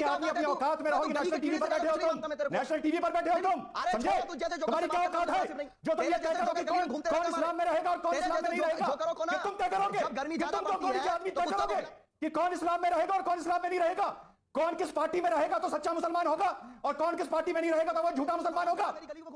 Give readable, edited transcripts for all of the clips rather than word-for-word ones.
के आदमी अपनी औकात में रहोगे। नेशनल टीवी पर बैठे हो तुम, नेशनल टीवी पर बैठे हो तुम, समझे? तुम्हारी क्या औकात है जो तुम ये तय करोगे कौन इस्लाम में रहेगा और कौन इस्लाम में नहीं रहेगा? कि तुम तय करोगे, तुम तो कोई आदमी तय करोगे कि कौन इस्लाम में रहेगा और कौन इस्लाम में नहीं रहेगा? कौन किस पार्टी में रहेगा तो सच्चा मुसलमान होगा और कौन किस पार्टी में नहीं रहेगा तो वो झूठा मुसलमान होगा?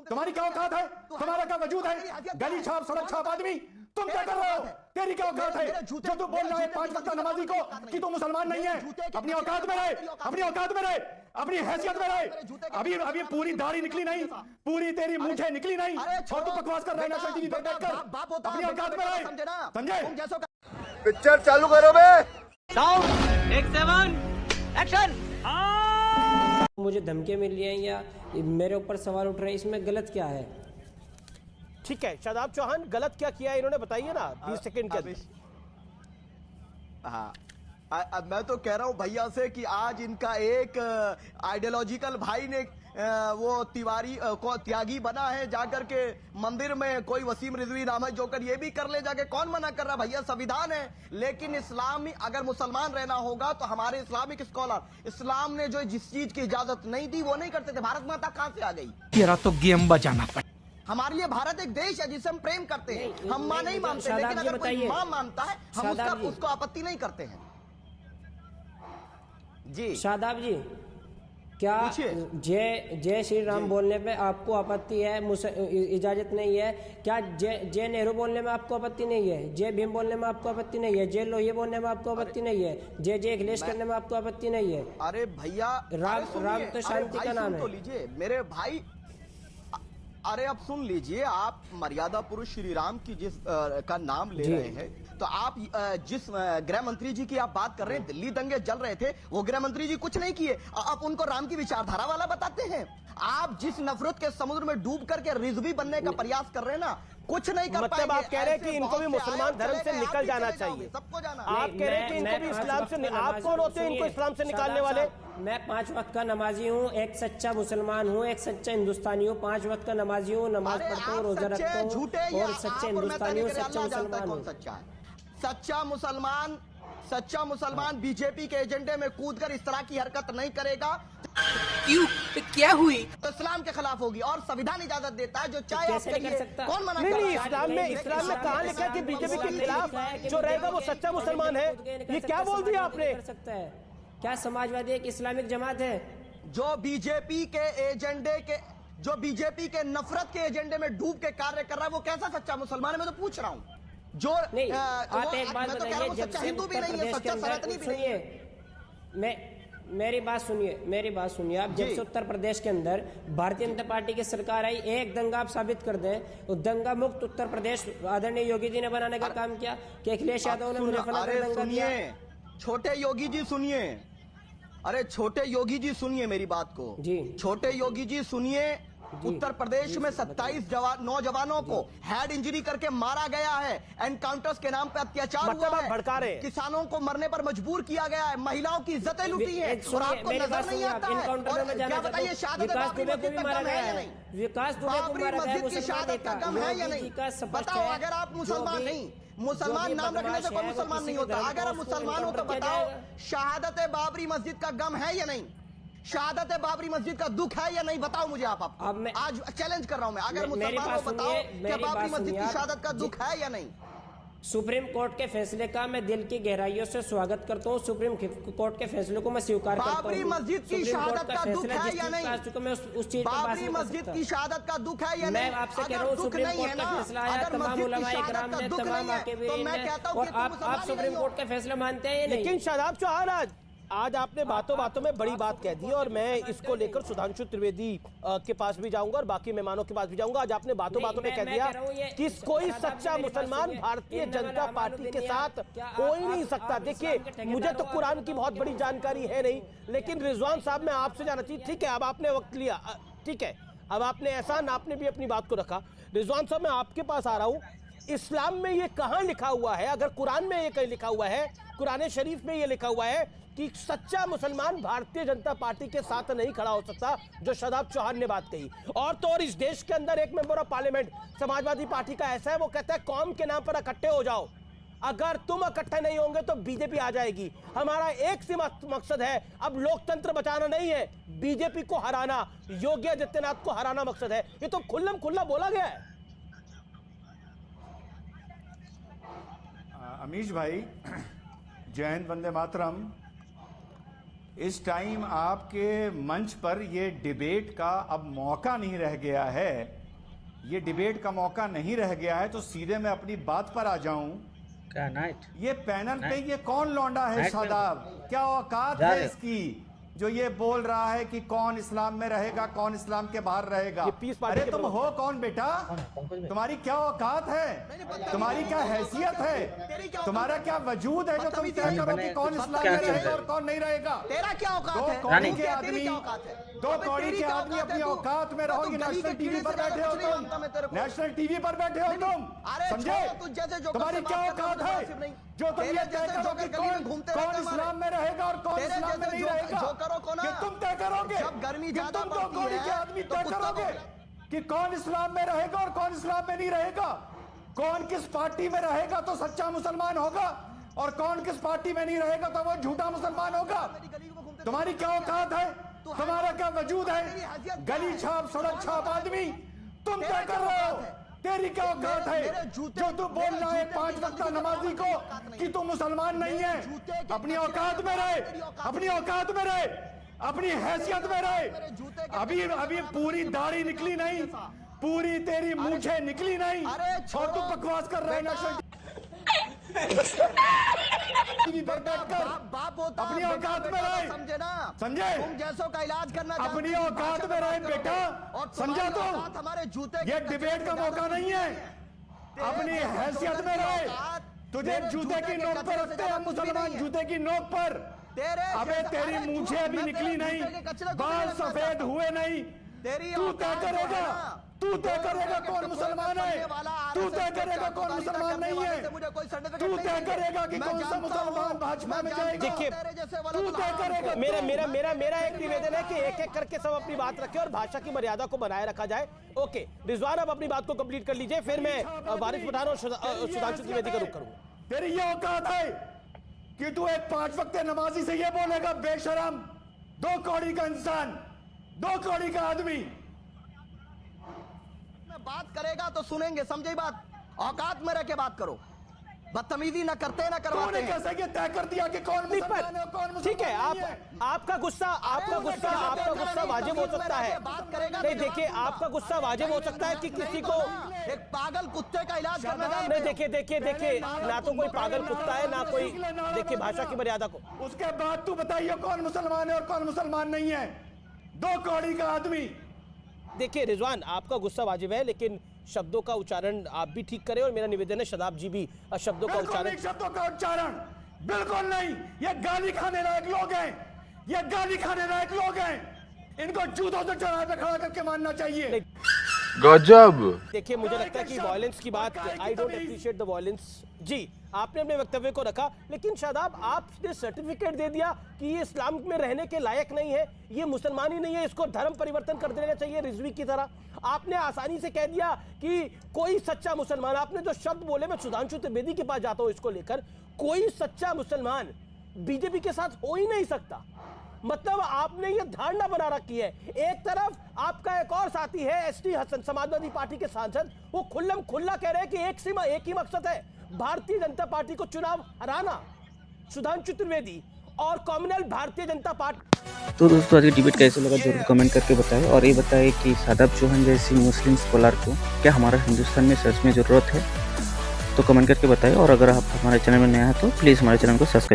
तुम्हारी क्या औकात है? तुम्हारा क्या वजूद है? गली छाप सड़क छाप आदमी तुम क्या कर रहे हो? तेरी क्या औकात है जो तू बोल रहा है 5 वक्त नमाजी को कि तू मुसलमान नहीं है? अपनी औकात में रहे, अपनी औकात में रहे, अपनी हैसियत में रहे। अभी पूरी दाढ़ी निकली नहीं, पूरी तेरी मूंछें निकली नहीं और तू बकवास कर रहा है नेशनल टीवी पर बैठकर। अपनी औकात में रहे, समझे? पिक्चर चालू करो बे। Sound take 7 action. मुझे धमकी मिल रही है या मेरे ऊपर सवाल उठ रहे हैं, इसमें गलत क्या है? ठीक है शादाब चौहान, गलत क्या किया है इन्होंने बताइए ना 20 सेकंड के अंदर। हाँ अब मैं तो कह रहा हूं भैया से कि आज इनका एक आइडियोलॉजिकल भाई ने वो तिवारी को त्यागी बना है जाकर के मंदिर में, कोई वसीम रिजवी नाम है जोकर ये भी कर ले जाके। कौन मना कर रहा भैया? संविधान है। लेकिन इस्लामी अगर मुसलमान रहना होगा तो हमारे इस्लामिक स्कॉलर इस्लाम ने जो जिस चीज की इजाजत नहीं दी वो नहीं करते थे। भारत माता कहां से आ गई? तेरा तो गेम बजाना पड़ा। हमारे लिए भारत एक देश है जिसे हम प्रेम करते हैं। हम मां नहीं मानते, लेकिन अगर कोई मां मानता है हम उसको आपत्ति नहीं करते हैं। जी शादाब जी, क्या जय श्री राम बोलने पे आपको आपत्ति है? इजाजत नहीं है क्या? जय नेहरू बोलने में आपको आपत्ति नहीं है? जय भीम बोलने में आपको आपत्ति नहीं है? जय लोहिया बोलने में आपको आपत्ति नहीं है? जय अखिलेश करने में आपको आपत्ति नहीं है? अरे भैया राम तो शांति का नाम है। तो लीजिए मेरे भाई, अरे अब सुन लीजिए, आप मर्यादा पुरुष श्री राम की जिस का नाम ले रहे हैं, तो आप जिस गृह मंत्री जी की आप बात कर रहे हैं, दिल्ली दंगे जल रहे थे, वो गृह मंत्री जी कुछ नहीं किए, आप उनको राम की विचारधारा वाला बताते हैं। आप जिस नफरत के समुद्र में डूब करके रिजवी बनने का प्रयास कर रहे हैं ना, कुछ नहीं कर मतलब आप कह रहे हैं कि इनको भी मुसलमान धर्म से निकल जाना चाहिए। सबको जाना। आप कह रहे हैं कि इनको भी इस्लाम से, आप कौन होते हैं इनको इस्लाम से निकालने वाले? मैं 5 वक्त का नमाजी हूँ, एक सच्चा मुसलमान हूँ, एक सच्चा हिंदुस्तानी हूँ। 5 वक्त का नमाजी हूँ, नमाज पढ़ता हूँ, रोजा रखता हूँ और सच्चे हिंदुस्तानी हूँ, सच्चा मुसलमान हूँ। सच्चा मुसलमान बीजेपी के एजेंडे में कूदकर इस तरह की हरकत नहीं करेगा। क्यों? क्या हुई? तो इस्लाम के खिलाफ होगी और संविधान इजाजत देता है जो चाहे आप करिए। कौन मना कर नहीं, इस्लाम में कहाँ लिखा है कि बीजेपी के खिलाफ जो रहेगा वो सच्चा मुसलमान है? ये क्या बोल दिया आपने? क्या समाजवादी एक इस्लामिक जमात है? जो बीजेपी के नफरत के एजेंडे में डूब के कार्य कर रहा है वो कैसा सच्चा मुसलमान है? मैं तो पूछ रहा हूँ। जो नहीं, आप एक बात बताइए, जब सच्चा हिंदू भी नहीं है, सच्चा सनातनी भी नहीं है। मेरी बात सुनिए आप। जब से उत्तर प्रदेश के अंदर भारतीय जनता पार्टी की सरकार आई, एक दंगा आप साबित कर दें, दंगा मुक्त उत्तर प्रदेश आदरणीय योगी जी ने बनाने का काम किया कि अखिलेश यादव ने मुजफ्फरनगर दंगा दिया। छोटे योगी जी सुनिए, अरे छोटे योगी जी सुनिए मेरी बात को जी। छोटे योगी जी सुनिए, उत्तर प्रदेश में 27 नौजवानों को हेड इंजरी करके मारा गया है। एनकाउंटर्स के नाम पे अत्याचार हुआ है, भड़का रहे। किसानों को मरने पर मजबूर किया गया है, महिलाओं की इज्जतें लूटी है और आपको नजर नहीं आता है। क्या बताइए, शहादत बाबरी मस्जिद का गम है या नहीं? बाबरी मस्जिद की शहादत का गम है या नहीं? बताओ। अगर आप मुसलमान नहीं, मुसलमान नाम रखने से कोई मुसलमान नहीं होता। अगर आप मुसलमान हो तो बताओ, शहादत बाबरी मस्जिद का गम है या नहीं? शहादत बाबरी मस्जिद का दुख है या नहीं? बताओ मुझे। आप आज चैलेंज कर रहा हूं मैं, अगर मुसलमान हो बताओ क्या बाबरी मस्जिद की शहादत का दुख है या नहीं? सुप्रीम कोर्ट के फैसले का मैं दिल की गहराइयों से स्वागत करता हूँ। सुप्रीम कोर्ट के फैसले को मैं स्वीकार करता हूँ। बाबरी मस्जिद की शहादत का दुख है या नहीं? उस चीज बाबरी मस्जिद की शहादत का दुख है या नहीं? मैं आपसे कह रहा हूँ, सुप्रीम कोर्ट का फैसला आया, तमाम उलमाए इकराम ने, तमाम आकिबीन ने, और आप सुप्रीम कोर्ट का फैसला मानते हैं या नहीं? लेकिन शादाब चौहान, आज आपने बातों में बड़ी बात कह दी और मैं इसको लेकर सुधांशु त्रिवेदी के पास भी जाऊंगा और बाकी मेहमानों के पास भी जाऊंगा। आज आपने बातों में कह दिया कि कोई सच्चा मुसलमान भारतीय जनता पार्टी के साथ हो ही नहीं सकता। देखिए, मुझे तो कुरान की बहुत बड़ी जानकारी है नहीं, लेकिन रिजवान साहब मैं आपसे जानना चाहिए। ठीक है, अब आपने वक्त लिया, ठीक है, अब आपने एहसान, आपने भी अपनी बात को रखा। रिजवान साहब मैं आपके पास आ रहा हूँ, इस्लाम में ये कहाँ लिखा हुआ है? अगर कुरान में ये कहीं लिखा हुआ है, कुरान शरीफ में ये लिखा हुआ है कि सच्चा मुसलमान भारतीय जनता पार्टी के साथ नहीं खड़ा हो सकता, जो शादाब चौहान ने बात कही। और तो और इस देश के अंदर एक member of parliament Samajwadi party का ऐसा है, वो कहता है कौम के नाम पर इकट्ठे हो जाओ। अगर तुम इकट्ठे नहीं होंगे तो बीजेपी आ जाएगी। हमारा एक ही मकसद है, अब लोकतंत्र बचाना नहीं है, बीजेपी को हराना, योगी आदित्यनाथ को हराना मकसद है। ये तो खुल्लम खुल्ला बोला गया है। अमीश भाई, जय हिंद, वंदे मातरम। इस टाइम आपके मंच पर ये डिबेट का अब मौका नहीं रह गया है, ये डिबेट का मौका नहीं रह गया है, तो सीधे मैं अपनी बात पर आ जाऊं। क्या नाइट? ये पैनल पे ये कौन लौंडा है शादाब? क्या औकात है इसकी जो ये बोल रहा है कि कौन इस्लाम में रहेगा, कौन इस्लाम के बाहर रहेगा? अरे तुम हो कौन बेटा? तुम्हारी क्या औकात है? तुम्हारी क्या हैसियत है? तुम्हारा क्या वजूद है जो तुम तय करो कि कौन इस्लाम में रहेगा और कौन नहीं रहेगा? तेरा क्या औकात है? दो कौड़ी के आदमी अपनी औकात में रहो। ये नेशनल टीवी पर बैठे हो तुम, नेशनल टीवी पर बैठे हो तुम, समझे? तुम्हारी क्या औकात है जो तुम ये तय करो कि कौन इस्लाम में रहेगा और कौन इस्लाम में नहीं रहेगा? कि तुम तय करोगे, कि तुम दो कौड़ी के आदमी तय करोगे कि कौन इस्लाम में रहेगा और कौन इस्लाम में नहीं रहेगा? कौन किस पार्टी में रहेगा तो सच्चा मुसलमान होगा और कौन किस पार्टी में नहीं रहेगा तो वो झूठा मुसलमान होगा? तुम्हारी क्या औकात है? तुम्हारा क्या वजूद है? गली छाप, सड़क छाप आदमी तुम तय कर रहे हो। तेरी क्या औकात है जो तू बोल रहा है 5 वक्त नमाजी को कि तू मुसलमान नहीं है? अपनी औकात में रहे, अपनी औकात में रहे, अपनी हैसियत में रहे। अभी पूरी दाढ़ी निकली नहीं, पूरी तेरी मूंछें निकली नहीं और तू बकवास कर रहा है नेशनल टीवी पर बैठकर। अपनी औकात में रहे, समझे ना? समझे? तुम जैसों का इलाज करना अपनी औकात में रहे बेटा, समझा? तो हमारे जूते ये डिबेट का मौका नहीं है, अपनी हैसियत में रहे। तुझे जूते की नोक पर रखते हैं मुसलमान, जूते की नोक पर। अबे तेरी मूंछें अभी निकली नहीं, बाल सफेद हुए नहीं। तू तय करेगा, तू तय करेगा कौन मुसलमान है, तू तय करेगा कौन मुसलमान नहीं है, तू तय करेगा कि कौन सा मुसलमान भाजपा में जाएगा। देखिए, तू तय करेगा। मेरा एक निवेदन है कि एक एक करके सब अपनी बात रखें और भाषा की मर्यादा को बनाए रखा जाए। ओके रिजवान, अब अपनी बात को कंप्लीट कर लीजिए, फिर मैं वारिस पठान और सुधांशु त्रिवेदी का रुख करूंगा। तेरी ये औकात है कि तू एक 5 वक्त नमाजी से ये बोलेगा बेशरम, 2 कौड़ी का इंसान, 2 कौड़ी का आदमी? बात करेगा तो सुनेंगे, समझे बात? औकात में रह के बात करो, बदतमीजी न करते न करवाते हैं। कैसे ये तय कर दिया कि कौन मुसलमान है और कौन मुसलमान ठीक है, नहीं है? आपका गुस्सा वाजिब हो सकता है। बात करेगा नहीं देखिए, आपका गुस्सा वाजिब हो सकता है कि किसी को एक पागल कुत्ते का इलाज करना नहीं। देखिए, ना तो कोई पागल कुत्ता है ना कोई, देखिए भाषा की मर्यादा को। उसके बाद तू बताइए कौन मुसलमान है और कौन मुसलमान नहीं है? 2 कौड़ी का आदमी। देखिए रिजवान, आपका गुस्सा वाजिब है, लेकिन शब्दों का उच्चारण आप भी ठीक करें और मेरा निवेदन है शदाब जी भी शब्दों का उच्चारण बिल्कुल नहीं। ये गाली खाने लायक लोग हैं, ये गाली खाने लायक लोग हैं, इनको जूतों से चढ़ा पे खड़ा करके मानना चाहिए। गजब। देखिए, मुझे लगता है कि वायलेंस की बात, I don't appreciate the violence. जी, आपने अपने वक्तव्य को रखा, लेकिन शादाब आपने सर्टिफिकेट दे दिया कि ये इस्लाम में रहने के लायक नहीं है, ये मुसलमान ही नहीं है, इसको धर्म परिवर्तन कर देना चाहिए रिजवी की तरह। आपने आसानी से कह दिया कि कोई सच्चा मुसलमान, आपने जो शब्द बोले, मैं सुधांशु त्रिवेदी के पास जाता हूं इसको लेकर, कोई सच्चा मुसलमान बीजेपी के साथ हो ही नहीं सकता। मतलब आपने ये धारणा बना रखी है। एक तरफ आपका एक और साथी है एसटी हसन, समाजवादी पार्टी के सांसद, वो खुल्लम खुल्ला कह रहे हैं कि एक ही मकसद है, भारतीय जनता पार्टी को चुनाव हराना। सुधांशु त्रिवेदी और कॉमनल भारतीय जनता पार्टी। तो दोस्तों, आज की डिबेट कैसे लगा जरूर कमेंट करके बताएं और ये बताएं कि शादाब चौहान जैसी मुस्लिम स्कॉलर को क्या हमारा हिंदुस्तान में सच में ज़रूरत है, तो कमेंट करके बताएं। और अगर आप हमारे चैनल में नया है तो प्लीज़ हमारे चैनल को सब्सक्राइब